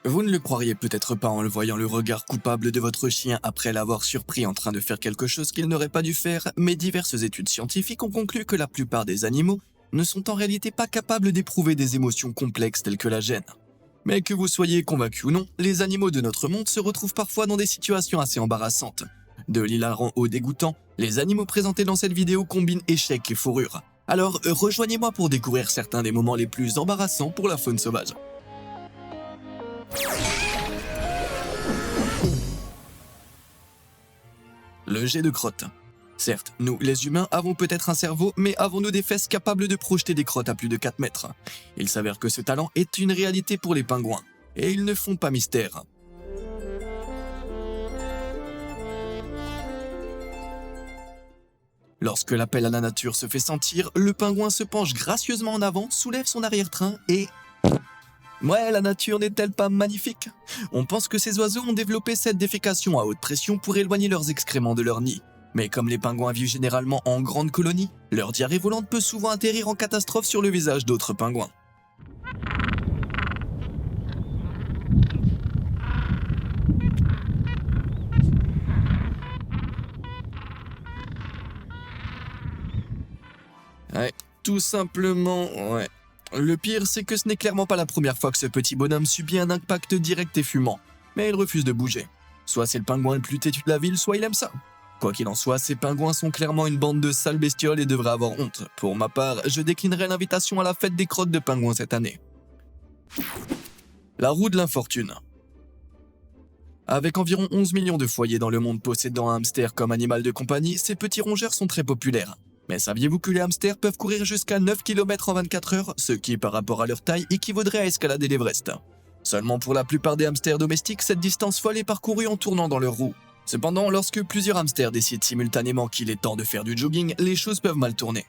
Vous ne le croiriez peut-être pas en le voyant le regard coupable de votre chien après l'avoir surpris en train de faire quelque chose qu'il n'aurait pas dû faire, mais diverses études scientifiques ont conclu que la plupart des animaux ne sont en réalité pas capables d'éprouver des émotions complexes telles que la gêne. Mais que vous soyez convaincu ou non, les animaux de notre monde se retrouvent parfois dans des situations assez embarrassantes. De l'hilarant au dégoûtant, les animaux présentés dans cette vidéo combinent échec et fourrure. Alors rejoignez-moi pour découvrir certains des moments les plus embarrassants pour la faune sauvage. Le jet de crotte. Certes, nous, les humains, avons peut-être un cerveau, mais avons-nous des fesses capables de projeter des crottes à plus de 4 mètres? Il s'avère que ce talent est une réalité pour les pingouins, et ils ne font pas mystère. Lorsque l'appel à la nature se fait sentir, le pingouin se penche gracieusement en avant, soulève son arrière-train et... Ouais, la nature n'est-elle pas magnifique? On pense que ces oiseaux ont développé cette défécation à haute pression pour éloigner leurs excréments de leur nid. Mais comme les pingouins vivent généralement en grande colonie, leur diarrhée volante peut souvent atterrir en catastrophe sur le visage d'autres pingouins. Ouais, tout simplement, ouais. Le pire, c'est que ce n'est clairement pas la première fois que ce petit bonhomme subit un impact direct et fumant. Mais il refuse de bouger. Soit c'est le pingouin le plus têtu de la ville, soit il aime ça. Quoi qu'il en soit, ces pingouins sont clairement une bande de sales bestioles et devraient avoir honte. Pour ma part, je déclinerai l'invitation à la fête des crottes de pingouins cette année. La roue de l'infortune. Avec environ 11 millions de foyers dans le monde possédant un hamster comme animal de compagnie, ces petits rongeurs sont très populaires. Mais saviez-vous que les hamsters peuvent courir jusqu'à 9 km en 24 heures, ce qui, par rapport à leur taille, équivaudrait à escalader l'Everest. Seulement pour la plupart des hamsters domestiques, cette distance folle est parcourue en tournant dans leur roue. Cependant, lorsque plusieurs hamsters décident simultanément qu'il est temps de faire du jogging, les choses peuvent mal tourner.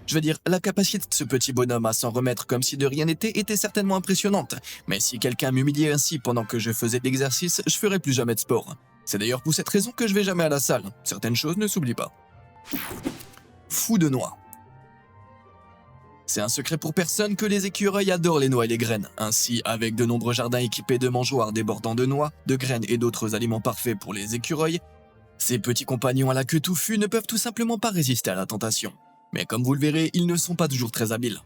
Je veux dire, la capacité de ce petit bonhomme à s'en remettre comme si de rien n'était était certainement impressionnante. Mais si quelqu'un m'humiliait ainsi pendant que je faisais de l'exercice, je ferais plus jamais de sport. C'est d'ailleurs pour cette raison que je vais jamais à la salle. Certaines choses ne s'oublient pas. Fou de noix. C'est un secret pour personne que les écureuils adorent les noix et les graines. Ainsi, avec de nombreux jardins équipés de mangeoires débordant de noix, de graines et d'autres aliments parfaits pour les écureuils, ces petits compagnons à la queue touffue ne peuvent tout simplement pas résister à la tentation. Mais comme vous le verrez, ils ne sont pas toujours très habiles.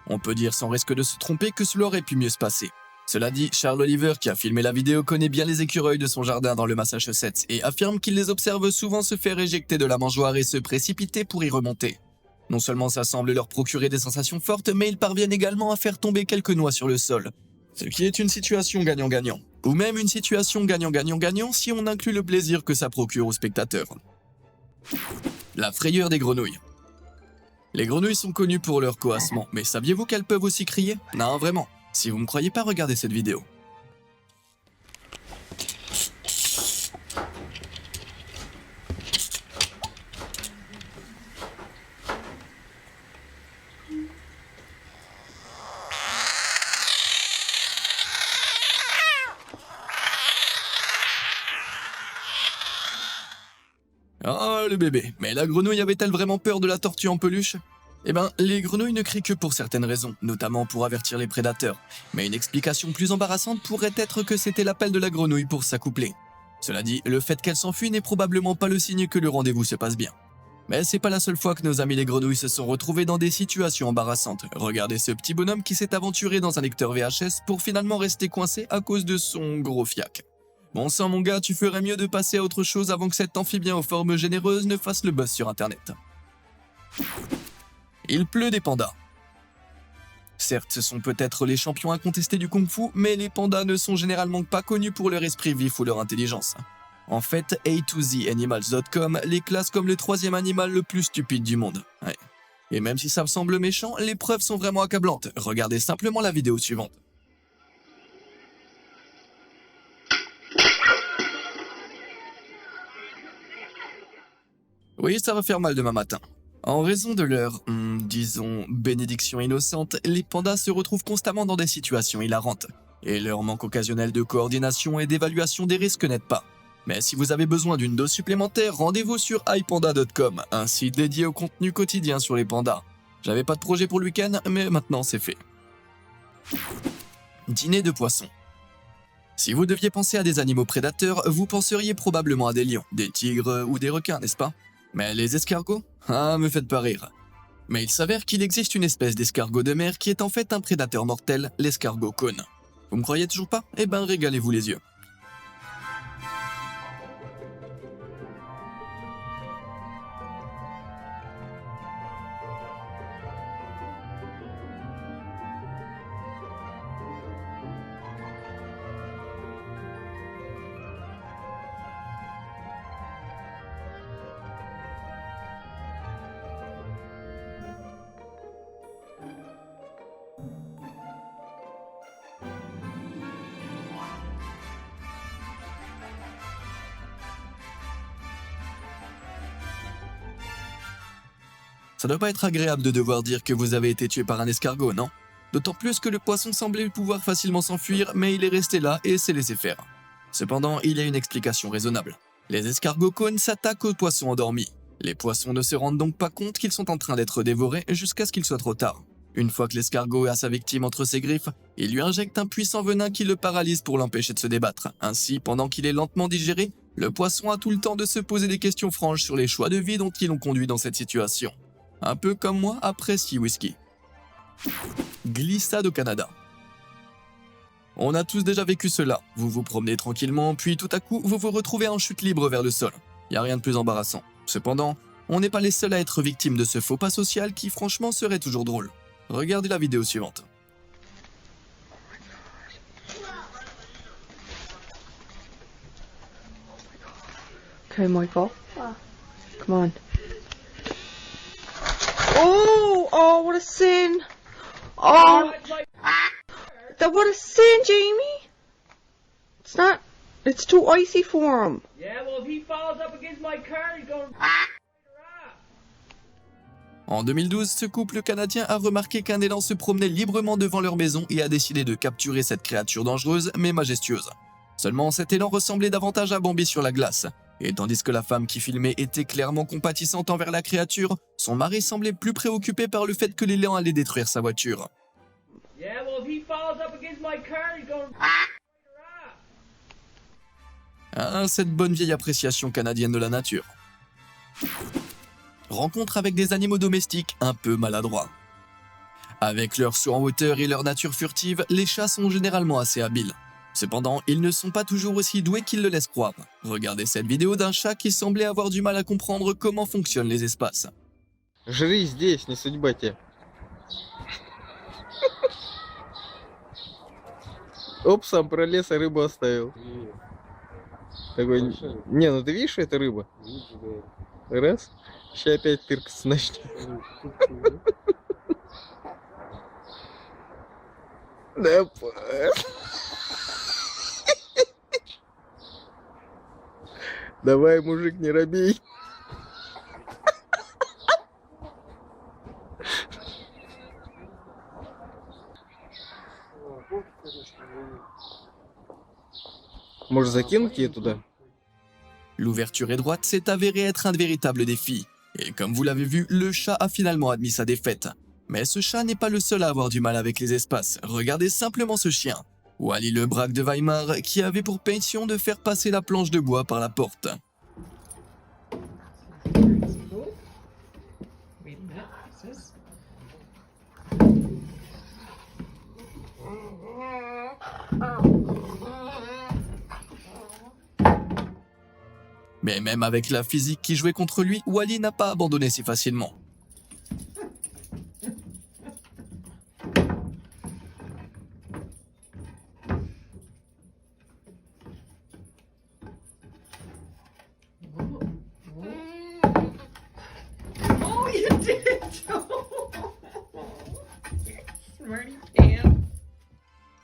On peut dire sans risque de se tromper que cela aurait pu mieux se passer. Cela dit, Charles Oliver, qui a filmé la vidéo, connaît bien les écureuils de son jardin dans le Massachusetts et affirme qu'il les observe souvent se faire éjecter de la mangeoire et se précipiter pour y remonter. Non seulement ça semble leur procurer des sensations fortes, mais ils parviennent également à faire tomber quelques noix sur le sol. Ce qui est une situation gagnant-gagnant. Ou même une situation gagnant-gagnant-gagnant si on inclut le plaisir que ça procure aux spectateurs. La frayeur des grenouilles. Les grenouilles sont connues pour leur coassement, mais saviez-vous qu'elles peuvent aussi crier? Non, vraiment. Si vous ne me croyez pas, regardez cette vidéo. Oh, le bébé. Mais la grenouille avait-elle vraiment peur de la tortue en peluche? Eh ben, les grenouilles ne crient que pour certaines raisons, notamment pour avertir les prédateurs. Mais une explication plus embarrassante pourrait être que c'était l'appel de la grenouille pour s'accoupler. Cela dit, le fait qu'elle s'enfuit n'est probablement pas le signe que le rendez-vous se passe bien. Mais c'est pas la seule fois que nos amis les grenouilles se sont retrouvés dans des situations embarrassantes. Regardez ce petit bonhomme qui s'est aventuré dans un lecteur VHS pour finalement rester coincé à cause de son gros fiac. Bon sang mon gars, tu ferais mieux de passer à autre chose avant que cet amphibien aux formes généreuses ne fasse le buzz sur internet. Il pleut des pandas. Certes, ce sont peut-être les champions incontestés du kung-fu, mais les pandas ne sont généralement pas connus pour leur esprit vif ou leur intelligence. En fait, A2ZAnimals.com les classe comme le 3e animal le plus stupide du monde. Ouais. Et même si ça me semble méchant, les preuves sont vraiment accablantes. Regardez simplement la vidéo suivante. Oui, ça va faire mal demain matin. En raison de leur, disons, bénédiction innocente, les pandas se retrouvent constamment dans des situations hilarantes. Et leur manque occasionnel de coordination et d'évaluation des risques n'aide pas. Mais si vous avez besoin d'une dose supplémentaire, rendez-vous sur iPanda.com, un site dédié au contenu quotidien sur les pandas. J'avais pas de projet pour le week-end, mais maintenant c'est fait. Dîner de poisson. Si vous deviez penser à des animaux prédateurs, vous penseriez probablement à des lions, des tigres ou des requins, n'est-ce pas? Mais les escargots? Ah, me faites pas rire. Mais il s'avère qu'il existe une espèce d'escargot de mer qui est en fait un prédateur mortel, l'escargot cône. Vous me croyez toujours pas? Eh ben régalez-vous les yeux. Ça doit pas être agréable de devoir dire que vous avez été tué par un escargot, non? D'autant plus que le poisson semblait pouvoir facilement s'enfuir, mais il est resté là et s'est laissé faire. Cependant, il y a une explication raisonnable. Les escargots cônes s'attaquent aux poissons endormis. Les poissons ne se rendent donc pas compte qu'ils sont en train d'être dévorés jusqu'à ce qu'il soit trop tard. Une fois que l'escargot a sa victime entre ses griffes, il lui injecte un puissant venin qui le paralyse pour l'empêcher de se débattre. Ainsi, pendant qu'il est lentement digéré, le poisson a tout le temps de se poser des questions franches sur les choix de vie dont ils l'ont conduit dans cette situation. Un peu comme moi après 6 whisky. Glissade au Canada. On a tous déjà vécu cela. Vous vous promenez tranquillement, puis tout à coup, vous vous retrouvez en chute libre vers le sol. Y a rien de plus embarrassant. Cependant, on n'est pas les seuls à être victimes de ce faux pas social qui franchement serait toujours drôle. Regardez la vidéo suivante. Okay, Michael. Come on. Oh, what a sin. Oh, what a sin, Jamie. It's too icy for him. Yeah, well, if he falls up against my car, he's going En 2012, ce couple canadien a remarqué qu'un élan se promenait librement devant leur maison et a décidé de capturer cette créature dangereuse mais majestueuse. Seulement, cet élan ressemblait davantage à Bambi sur la glace. Et tandis que la femme qui filmait était clairement compatissante envers la créature, son mari semblait plus préoccupé par le fait que l'élan allait détruire sa voiture. Yeah, well, if he falls up against my car, he's going Ah, cette bonne vieille appréciation canadienne de la nature. Rencontre avec des animaux domestiques un peu maladroits. Avec leur saut en hauteur et leur nature furtive, les chats sont généralement assez habiles. Cependant, ils ne sont pas toujours aussi doués qu'ils le laissent croire. Regardez cette vidéo d'un chat qui semblait avoir du mal à comprendre comment fonctionnent les espaces. Жри здесь, не судьба тебе. Оп, сам пролез, а рыбу оставил. Такой, не, ну ты видишь, что это рыба? Раз, сейчас опять тыркаться начнет. Да, давай, мужик, не робей. Может, закинуть ее туда? L'ouverture étroite s'est avérée être un véritable défi. Et comme vous l'avez vu, le chat a finalement admis sa défaite. Mais ce chat n'est pas le seul à avoir du mal avec les espaces. Regardez simplement ce chien. Wally le Braque de Weimar, qui avait pour passion de faire passer la planche de bois par la porte. Mais même avec la physique qui jouait contre lui, Wally n'a pas abandonné si facilement. Oh, you did!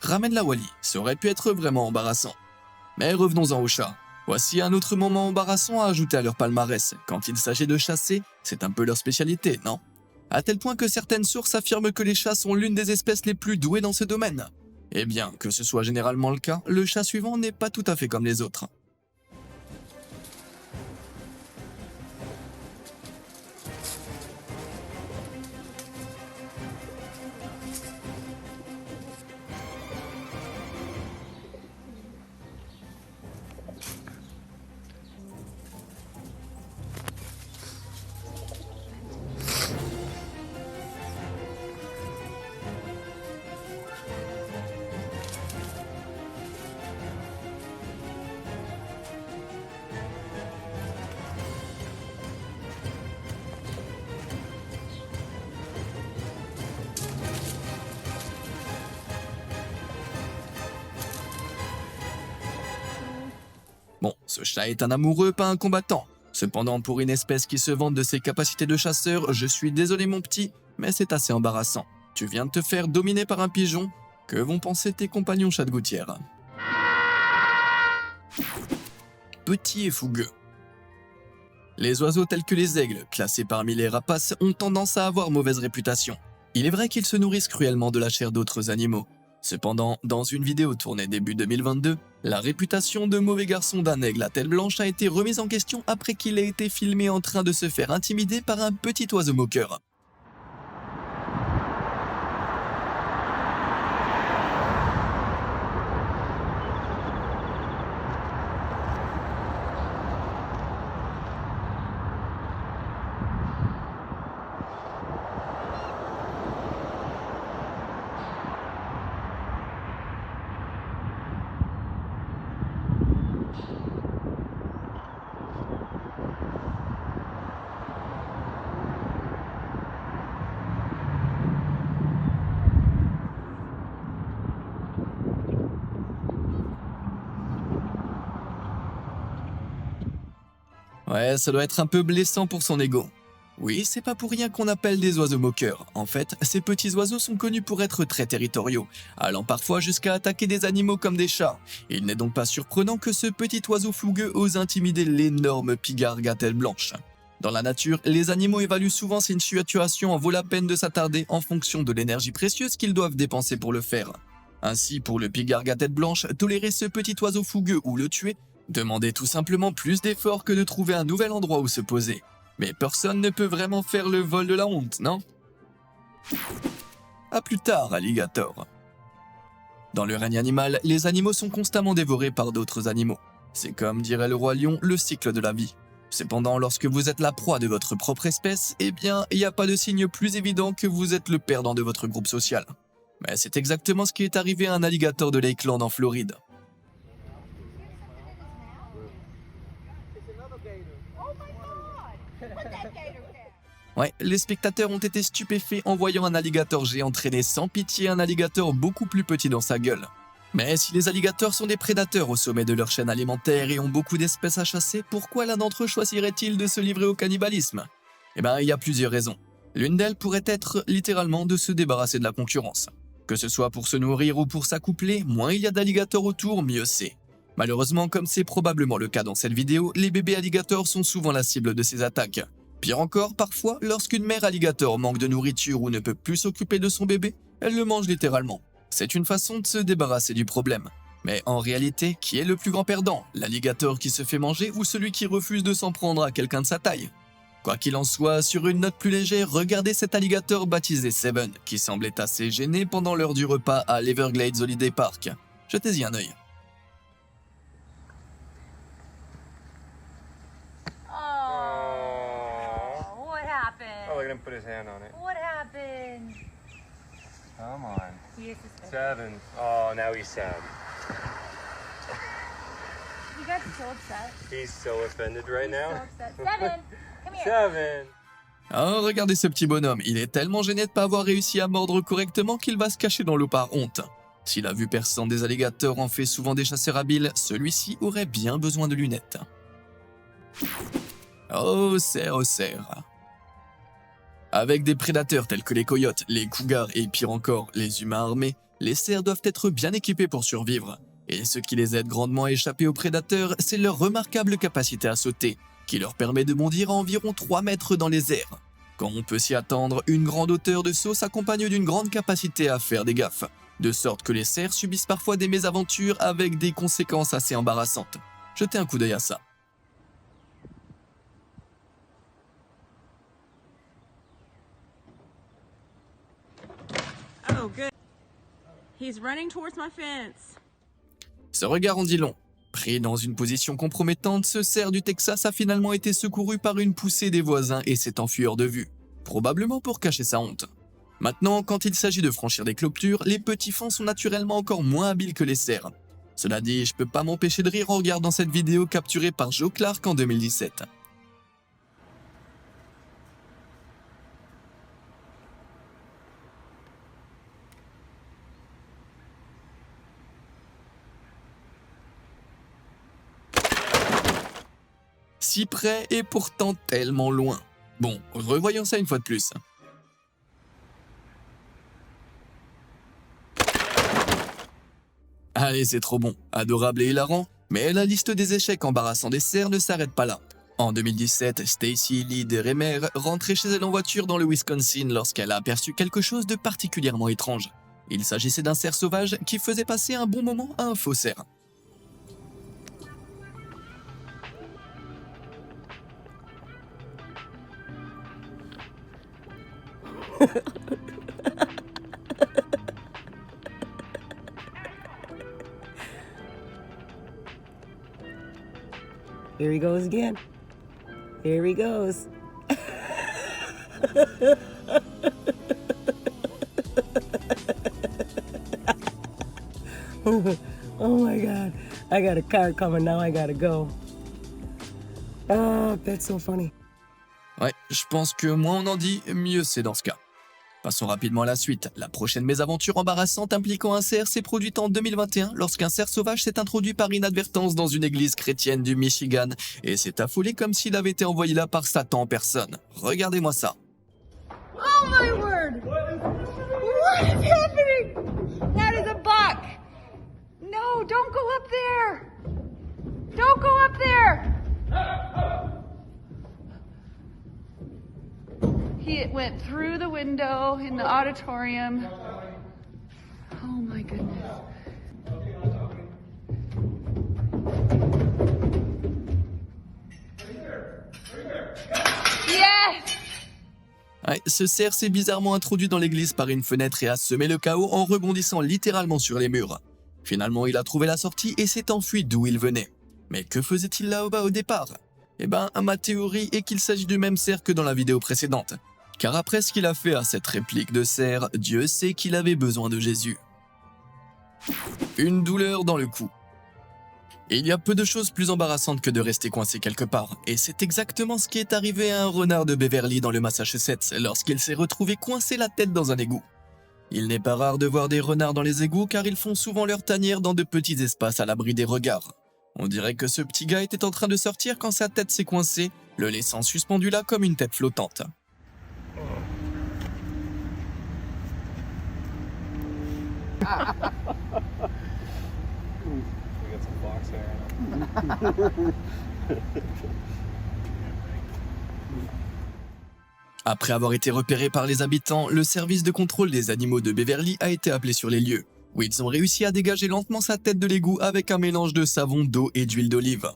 Ramène la Wally, ça aurait pu être vraiment embarrassant. Mais revenons-en au chat. Voici un autre moment embarrassant à ajouter à leur palmarès. Quand il s'agit de chasser, c'est un peu leur spécialité, non? À tel point que certaines sources affirment que les chats sont l'une des espèces les plus douées dans ce domaine. Eh bien, que ce soit généralement le cas, le chat suivant n'est pas tout à fait comme les autres. Bon, ce chat est un amoureux, pas un combattant. Cependant, pour une espèce qui se vante de ses capacités de chasseur, je suis désolé mon petit, mais c'est assez embarrassant. Tu viens de te faire dominer par un pigeon. Que vont penser tes compagnons chats de gouttière? Petit et fougueux. Les oiseaux tels que les aigles, classés parmi les rapaces, ont tendance à avoir mauvaise réputation. Il est vrai qu'ils se nourrissent cruellement de la chair d'autres animaux. Cependant, dans une vidéo tournée début 2022, la réputation de mauvais garçon d'un aigle à tête blanche a été remise en question après qu'il ait été filmé en train de se faire intimider par un petit oiseau moqueur. Ouais, ça doit être un peu blessant pour son ego. Oui, c'est pas pour rien qu'on appelle des oiseaux moqueurs. En fait, ces petits oiseaux sont connus pour être très territoriaux, allant parfois jusqu'à attaquer des animaux comme des chats. Il n'est donc pas surprenant que ce petit oiseau fougueux ose intimider l'énorme pigargue à tête blanche. Dans la nature, les animaux évaluent souvent si une situation en vaut la peine de s'attarder en fonction de l'énergie précieuse qu'ils doivent dépenser pour le faire. Ainsi, pour le pigargue à tête blanche, tolérer ce petit oiseau fougueux ou le tuer demandait tout simplement plus d'efforts que de trouver un nouvel endroit où se poser. Mais personne ne peut vraiment faire le vol de la honte, non? A plus tard, alligator. Dans le règne animal, les animaux sont constamment dévorés par d'autres animaux. C'est comme dirait le roi lion, le cycle de la vie. Cependant, lorsque vous êtes la proie de votre propre espèce, eh bien, il n'y a pas de signe plus évident que vous êtes le perdant de votre groupe social. Mais c'est exactement ce qui est arrivé à un alligator de Lakeland en Floride. Ouais, les spectateurs ont été stupéfaits en voyant un alligator géant traîner sans pitié un alligator beaucoup plus petit dans sa gueule. Mais si les alligators sont des prédateurs au sommet de leur chaîne alimentaire et ont beaucoup d'espèces à chasser, pourquoi l'un d'entre eux choisirait-il de se livrer au cannibalisme? Eh ben, il y a plusieurs raisons. L'une d'elles pourrait être littéralement de se débarrasser de la concurrence. Que ce soit pour se nourrir ou pour s'accoupler, moins il y a d'alligators autour, mieux c'est. Malheureusement, comme c'est probablement le cas dans cette vidéo, les bébés alligators sont souvent la cible de ces attaques. Pire encore, parfois, lorsqu'une mère alligator manque de nourriture ou ne peut plus s'occuper de son bébé, elle le mange littéralement. C'est une façon de se débarrasser du problème. Mais en réalité, qui est le plus grand perdant? L'alligator qui se fait manger ou celui qui refuse de s'en prendre à quelqu'un de sa taille? Quoi qu'il en soit, sur une note plus légère, regardez cet alligator baptisé Seven, qui semblait assez gêné pendant l'heure du repas à l'Everglades Holiday Park. Jetez-y un œil. Oh, look at him put his hand on it. What happened? Come on. He is suspicious. Seven. Oh, now he's sad. You got so upset. He's so offended right He's now. so upset. Seven, come here. Seven. Oh, regardez ce petit bonhomme, il est tellement gêné de pas avoir réussi à mordre correctement qu'il va se cacher dans l'eau par honte. Si la vue perçante des alligators en fait souvent des chasseurs habiles, celui-ci aurait bien besoin de lunettes. Oh, cerf. Avec des prédateurs tels que les coyotes, les cougars et pire encore, les humains armés, les cerfs doivent être bien équipés pour survivre. Et ce qui les aide grandement à échapper aux prédateurs, c'est leur remarquable capacité à sauter, qui leur permet de bondir à environ 3 mètres dans les airs. Quand on peut s'y attendre, une grande hauteur de saut s'accompagne d'une grande capacité à faire des gaffes, de sorte que les cerfs subissent parfois des mésaventures avec des conséquences assez embarrassantes. Jetez un coup d'œil à ça. Oh, good. He's running towards my fence. Ce regard en dit long. Pris dans une position compromettante, ce cerf du Texas a finalement été secouru par une poussée des voisins et s'est enfui hors de vue, probablement pour cacher sa honte. Maintenant, quand il s'agit de franchir des clôtures, les petits fans sont naturellement encore moins habiles que les cerfs. Cela dit, je peux pas m'empêcher de rire en regardant cette vidéo capturée par Joe Clark en 2017. Si près et pourtant tellement loin. Bon, revoyons ça une fois de plus. Allez, c'est trop bon, adorable et hilarant, mais la liste des échecs embarrassants des cerfs ne s'arrête pas là. En 2017, Stacy Lee DeRemer rentrait chez elle en voiture dans le Wisconsin lorsqu'elle a aperçu quelque chose de particulièrement étrange. Il s'agissait d'un cerf sauvage qui faisait passer un bon moment à un faux cerf. Here he goes again. Here he goes. Oh my God. I got a car coming now. I gotta go. Oh, that's so funny. Ouais, je pense que moins on en dit, mieux c'est dans ce cas. Passons rapidement à la suite. La prochaine mésaventure embarrassante impliquant un cerf s'est produite en 2021 lorsqu'un cerf sauvage s'est introduit par inadvertance dans une église chrétienne du Michigan et s'est affolé comme s'il avait été envoyé là par Satan en personne. Regardez-moi ça. Oh my word! What is happening? That is a buck! No, don't go up there! Don't go up there! He went through the window in the auditorium. Oh my goodness. Yes! Ouais, ce cerf s'est bizarrement introduit dans l'église par une fenêtre et a semé le chaos en rebondissant littéralement sur les murs. Finalement, il a trouvé la sortie et s'est enfui d'où il venait. Mais que faisait-il là-bas au départ? Eh ben, ma théorie est qu'il s'agit du même cerf que dans la vidéo précédente. Car après ce qu'il a fait à cette réplique de cerf, Dieu sait qu'il avait besoin de Jésus. Une douleur dans le cou. Il y a peu de choses plus embarrassantes que de rester coincé quelque part, et c'est exactement ce qui est arrivé à un renard de Beverly dans le Massachusetts lorsqu'il s'est retrouvé coincé la tête dans un égout. Il n'est pas rare de voir des renards dans les égouts car ils font souvent leur tanière dans de petits espaces à l'abri des regards. On dirait que ce petit gars était en train de sortir quand sa tête s'est coincée, le laissant suspendu là comme une tête flottante. Après avoir été repéré par les habitants, le service de contrôle des animaux de Beverly a été appelé sur les lieux, où ils ont réussi à dégager lentement sa tête de l'égout avec un mélange de savon, d'eau et d'huile d'olive.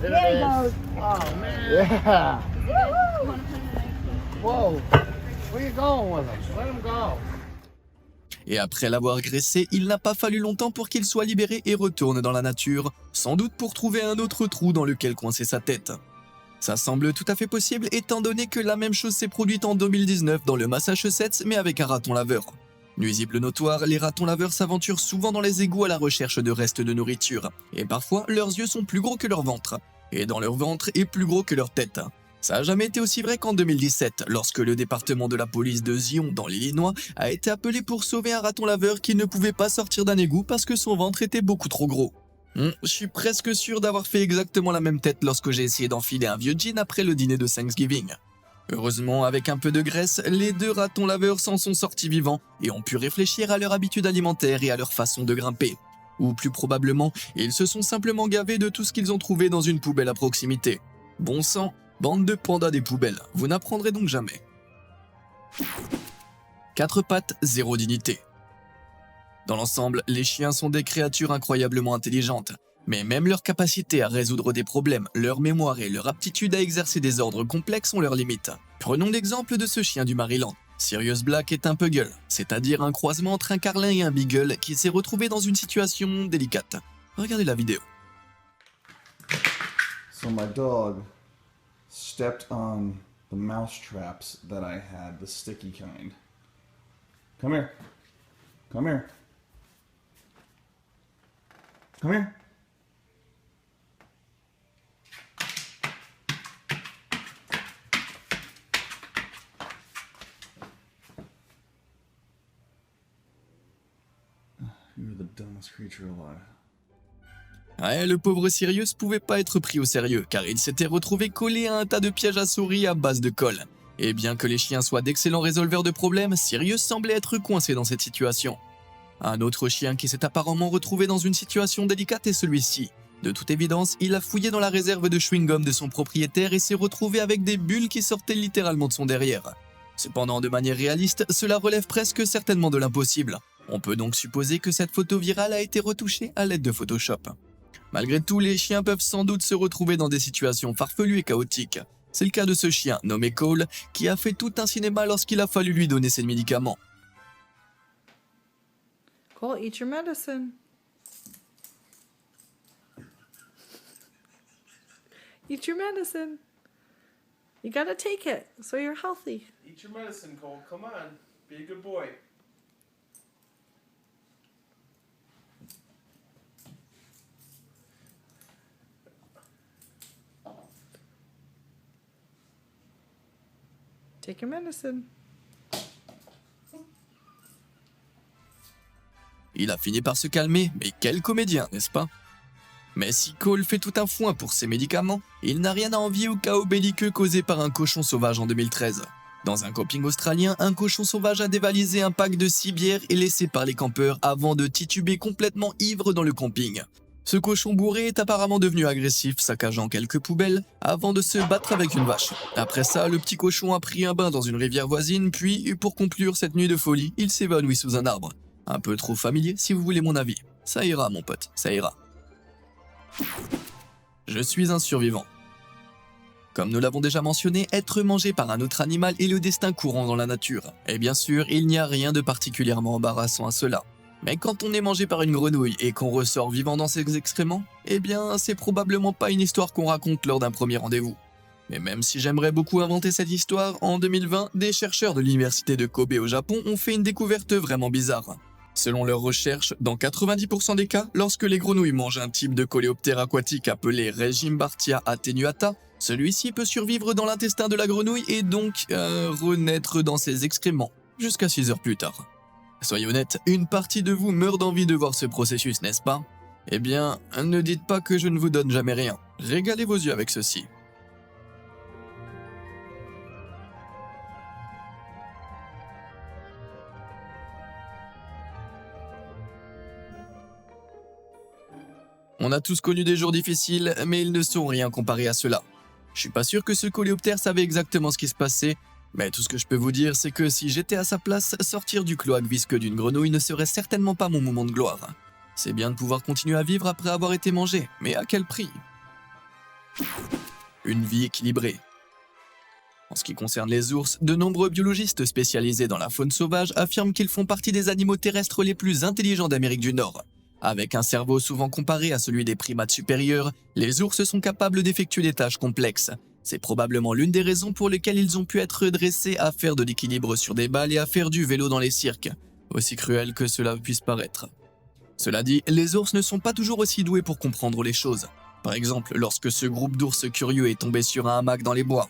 Yeah. Whoa. Where you going with him? Let him go. Et après l'avoir graissé, il n'a pas fallu longtemps pour qu'il soit libéré et retourne dans la nature, sans doute pour trouver un autre trou dans lequel coincer sa tête. Ça semble tout à fait possible étant donné que la même chose s'est produite en 2019 dans le Massachusetts mais avec un raton laveur. Nuisible notoire, les ratons laveurs s'aventurent souvent dans les égouts à la recherche de restes de nourriture, et parfois leurs yeux sont plus gros que leur ventre, et dans leur ventre est plus gros que leur tête. Ça a jamais été aussi vrai qu'en 2017, lorsque le département de la police de Zion, dans l'Illinois, a été appelé pour sauver un raton laveur qui ne pouvait pas sortir d'un égout parce que son ventre était beaucoup trop gros. Je suis presque sûr d'avoir fait exactement la même tête lorsque j'ai essayé d'enfiler un vieux jean après le dîner de Thanksgiving. Heureusement, avec un peu de graisse, les deux ratons laveurs s'en sont sortis vivants et ont pu réfléchir à leur habitude alimentaire et à leur façon de grimper. Ou plus probablement, ils se sont simplement gavés de tout ce qu'ils ont trouvé dans une poubelle à proximité. Bon sang, bande de pandas des poubelles, vous n'apprendrez donc jamais. 4 pattes, 0 dignité. Dans l'ensemble, les chiens sont des créatures incroyablement intelligentes, mais même leur capacité à résoudre des problèmes, leur mémoire et leur aptitude à exercer des ordres complexes ont leurs limites. Prenons l'exemple de ce chien du Maryland. Sirius Black est un puggle, c'est-à-dire un croisement entre un carlin et un beagle qui s'est retrouvé dans une situation délicate. Regardez la vidéo. So my dog stepped on the mouse traps that I had, the sticky kind. Come here. Come here. Come here. You're the dumbest creature alive. Ouais, le pauvre Sirius pouvait pas être pris au sérieux, car il s'était retrouvé collé à un tas de pièges à souris à base de colle. Et bien que les chiens soient d'excellents résolveurs de problèmes, Sirius semblait être coincé dans cette situation. Un autre chien qui s'est apparemment retrouvé dans une situation délicate est celui-ci. De toute évidence, il a fouillé dans la réserve de chewing-gum de son propriétaire et s'est retrouvé avec des bulles qui sortaient littéralement de son derrière. Cependant, de manière réaliste, cela relève presque certainement de l'impossible. On peut donc supposer que cette photo virale a été retouchée à l'aide de Photoshop. Malgré tout, les chiens peuvent sans doute se retrouver dans des situations farfelues et chaotiques. C'est le cas de ce chien, nommé Cole, qui a fait tout un cinéma lorsqu'il a fallu lui donner ses médicaments. Cole, eat your medicine. Eat your medicine. You gotta take it so you're healthy. Eat your medicine, Cole. Come on. Be a good boy. Take your medicine. Il a fini par se calmer, mais quel comédien, n'est-ce pas? Mais si Cole fait tout un foin pour ses médicaments, il n'a rien à envier au chaos belliqueux causé par un cochon sauvage en 2013. Dans un camping australien, un cochon sauvage a dévalisé un pack de 6 bières et laissé par les campeurs avant de tituber complètement ivre dans le camping. Ce cochon bourré est apparemment devenu agressif, saccageant quelques poubelles, avant de se battre avec une vache. Après ça, le petit cochon a pris un bain dans une rivière voisine, puis, pour conclure cette nuit de folie, il s'évanouit sous un arbre. Un peu trop familier si vous voulez mon avis. Ça ira mon pote, ça ira. Je suis un survivant. Comme nous l'avons déjà mentionné, être mangé par un autre animal est le destin courant dans la nature. Et bien sûr, il n'y a rien de particulièrement embarrassant à cela. Mais quand on est mangé par une grenouille et qu'on ressort vivant dans ses excréments, eh bien, c'est probablement pas une histoire qu'on raconte lors d'un premier rendez-vous. Mais même si j'aimerais beaucoup inventer cette histoire, en 2020, des chercheurs de l'université de Kobe au Japon ont fait une découverte vraiment bizarre. Selon leurs recherches, dans 90% des cas, lorsque les grenouilles mangent un type de coléoptère aquatique appelé Regimbartia attenuata, celui-ci peut survivre dans l'intestin de la grenouille et donc renaître dans ses excréments, jusqu'à 6 heures plus tard. Soyez honnête, une partie de vous meurt d'envie de voir ce processus, n'est-ce pas? Eh bien, ne dites pas que je ne vous donne jamais rien. Régalez vos yeux avec ceci. On a tous connu des jours difficiles, mais ils ne sont rien comparés à cela. Je suis pas sûr que ce coléoptère savait exactement ce qui se passait, mais tout ce que je peux vous dire, c'est que si j'étais à sa place, sortir du cloaque visqueux d'une grenouille ne serait certainement pas mon moment de gloire. C'est bien de pouvoir continuer à vivre après avoir été mangé, mais à quel prix? Une vie équilibrée. En ce qui concerne les ours, de nombreux biologistes spécialisés dans la faune sauvage affirment qu'ils font partie des animaux terrestres les plus intelligents d'Amérique du Nord. Avec un cerveau souvent comparé à celui des primates supérieurs, les ours sont capables d'effectuer des tâches complexes. C'est probablement l'une des raisons pour lesquelles ils ont pu être dressés à faire de l'équilibre sur des balles et à faire du vélo dans les cirques, aussi cruel que cela puisse paraître. Cela dit, les ours ne sont pas toujours aussi doués pour comprendre les choses. Par exemple, lorsque ce groupe d'ours curieux est tombé sur un hamac dans les bois.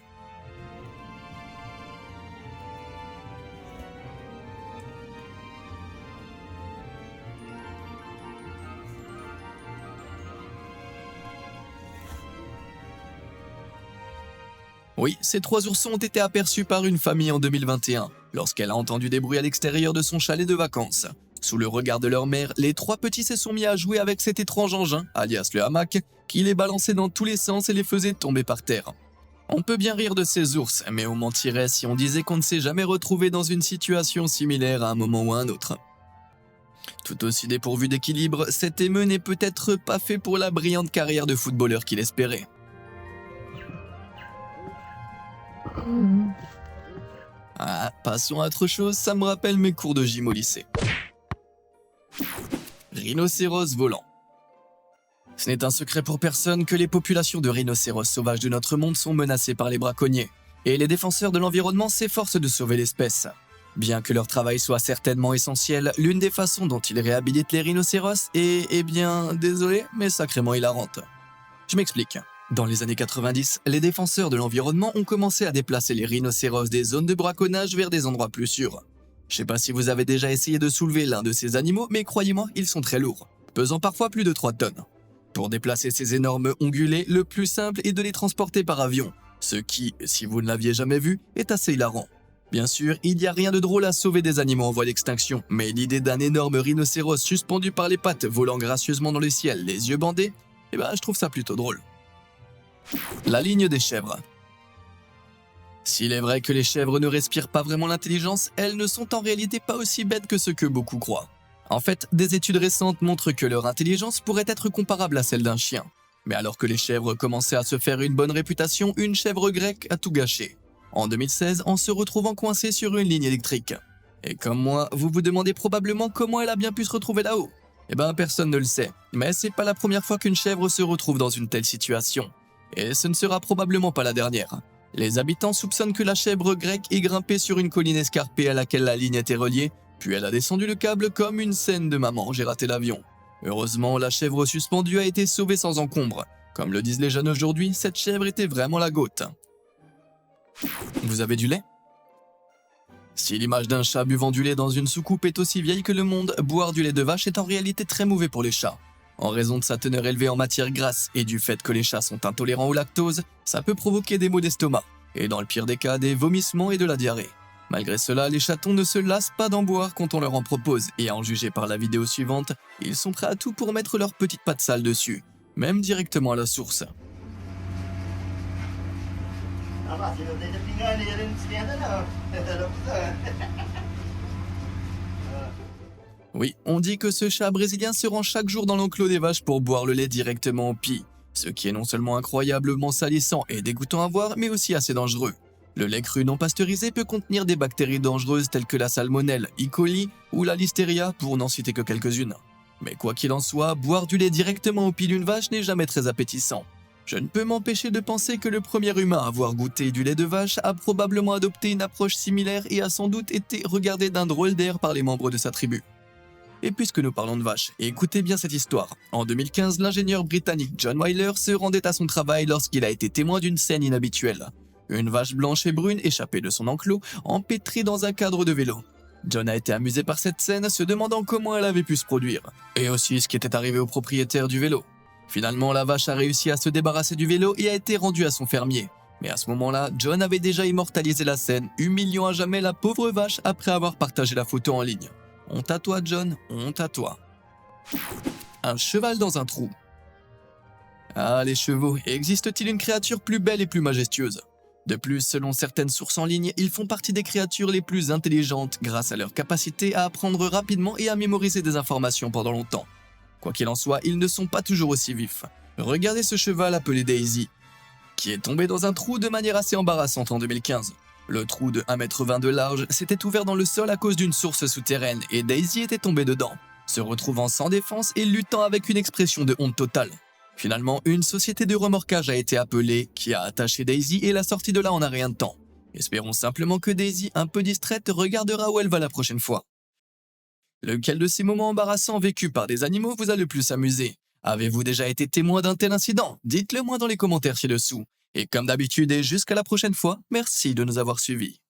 Oui, ces 3 oursons ont été aperçus par une famille en 2021, lorsqu'elle a entendu des bruits à l'extérieur de son chalet de vacances. Sous le regard de leur mère, les 3 petits se sont mis à jouer avec cet étrange engin, alias le hamac, qui les balançait dans tous les sens et les faisait tomber par terre. On peut bien rire de ces ours, mais on mentirait si on disait qu'on ne s'est jamais retrouvé dans une situation similaire à un moment ou à un autre. Tout aussi dépourvu d'équilibre, cet émeu n'est peut-être pas fait pour la brillante carrière de footballeur qu'il espérait. Ah, passons à autre chose, ça me rappelle mes cours de gym au lycée. Rhinocéros volant. Ce n'est un secret pour personne que les populations de rhinocéros sauvages de notre monde sont menacées par les braconniers, et les défenseurs de l'environnement s'efforcent de sauver l'espèce. Bien que leur travail soit certainement essentiel, l'une des façons dont ils réhabilitent les rhinocéros est, eh bien, désolé, mais sacrément hilarante. Je m'explique. Dans les années 90, les défenseurs de l'environnement ont commencé à déplacer les rhinocéros des zones de braconnage vers des endroits plus sûrs. Je sais pas si vous avez déjà essayé de soulever l'un de ces animaux, mais croyez-moi, ils sont très lourds, pesant parfois plus de 3 tonnes. Pour déplacer ces énormes ongulés, le plus simple est de les transporter par avion, ce qui, si vous ne l'aviez jamais vu, est assez hilarant. Bien sûr, il n'y a rien de drôle à sauver des animaux en voie d'extinction, mais l'idée d'un énorme rhinocéros suspendu par les pattes volant gracieusement dans le ciel, les yeux bandés, eh ben je trouve ça plutôt drôle. La ligne des chèvres. S'il est vrai que les chèvres ne respirent pas vraiment l'intelligence, elles ne sont en réalité pas aussi bêtes que ce que beaucoup croient. En fait, des études récentes montrent que leur intelligence pourrait être comparable à celle d'un chien. Mais alors que les chèvres commençaient à se faire une bonne réputation, une chèvre grecque a tout gâché. En 2016, en se retrouvant coincée sur une ligne électrique. Et comme moi, vous vous demandez probablement comment elle a bien pu se retrouver là-haut. Eh ben, personne ne le sait, mais c'est pas la première fois qu'une chèvre se retrouve dans une telle situation. Et ce ne sera probablement pas la dernière. Les habitants soupçonnent que la chèvre grecque est grimpée sur une colline escarpée à laquelle la ligne était reliée, puis elle a descendu le câble comme une scène de maman, j'ai raté l'avion. Heureusement, la chèvre suspendue a été sauvée sans encombre. Comme le disent les jeunes aujourd'hui, cette chèvre était vraiment la goat. Vous avez du lait? Si l'image d'un chat buvant du lait dans une soucoupe est aussi vieille que le monde, boire du lait de vache est en réalité très mauvais pour les chats. En raison de sa teneur élevée en matière grasse et du fait que les chats sont intolérants au lactose, ça peut provoquer des maux d'estomac, et dans le pire des cas, des vomissements et de la diarrhée. Malgré cela, les chatons ne se lassent pas d'en boire quand on leur en propose, et à en juger par la vidéo suivante, ils sont prêts à tout pour mettre leurs petites pattes sales dessus, même directement à la source. Oui, on dit que ce chat brésilien se rend chaque jour dans l'enclos des vaches pour boire le lait directement au pis, ce qui est non seulement incroyablement salissant et dégoûtant à voir, mais aussi assez dangereux. Le lait cru non pasteurisé peut contenir des bactéries dangereuses telles que la salmonelle, E. coli ou la listeria, pour n'en citer que quelques-unes. Mais quoi qu'il en soit, boire du lait directement au pis d'une vache n'est jamais très appétissant. Je ne peux m'empêcher de penser que le premier humain à avoir goûté du lait de vache a probablement adopté une approche similaire et a sans doute été regardé d'un drôle d'air par les membres de sa tribu. Et puisque nous parlons de vaches, écoutez bien cette histoire. En 2015, l'ingénieur britannique John Wyler se rendait à son travail lorsqu'il a été témoin d'une scène inhabituelle. Une vache blanche et brune échappée de son enclos, empêtrée dans un cadre de vélo. John a été amusé par cette scène, se demandant comment elle avait pu se produire, et aussi ce qui était arrivé au propriétaire du vélo. Finalement, la vache a réussi à se débarrasser du vélo et a été rendue à son fermier. Mais à ce moment-là, John avait déjà immortalisé la scène, humiliant à jamais la pauvre vache après avoir partagé la photo en ligne. Honte à toi, John, honte à toi. Un cheval dans un trou. Ah, les chevaux, existe-t-il une créature plus belle et plus majestueuse? De plus, selon certaines sources en ligne, ils font partie des créatures les plus intelligentes grâce à leur capacité à apprendre rapidement et à mémoriser des informations pendant longtemps. Quoi qu'il en soit, ils ne sont pas toujours aussi vifs. Regardez ce cheval appelé Daisy, qui est tombé dans un trou de manière assez embarrassante en 2015. Le trou de 1,20 m de large s'était ouvert dans le sol à cause d'une source souterraine et Daisy était tombée dedans, se retrouvant sans défense et luttant avec une expression de honte totale. Finalement, une société de remorquage a été appelée, qui a attaché Daisy et l'a sortie de là en un rien de temps. Espérons simplement que Daisy, un peu distraite, regardera où elle va la prochaine fois. Lequel de ces moments embarrassants vécus par des animaux vous a le plus amusé? Avez-vous déjà été témoin d'un tel incident? Dites-le moi dans les commentaires ci-dessous. Et comme d'habitude et jusqu'à la prochaine fois, merci de nous avoir suivis.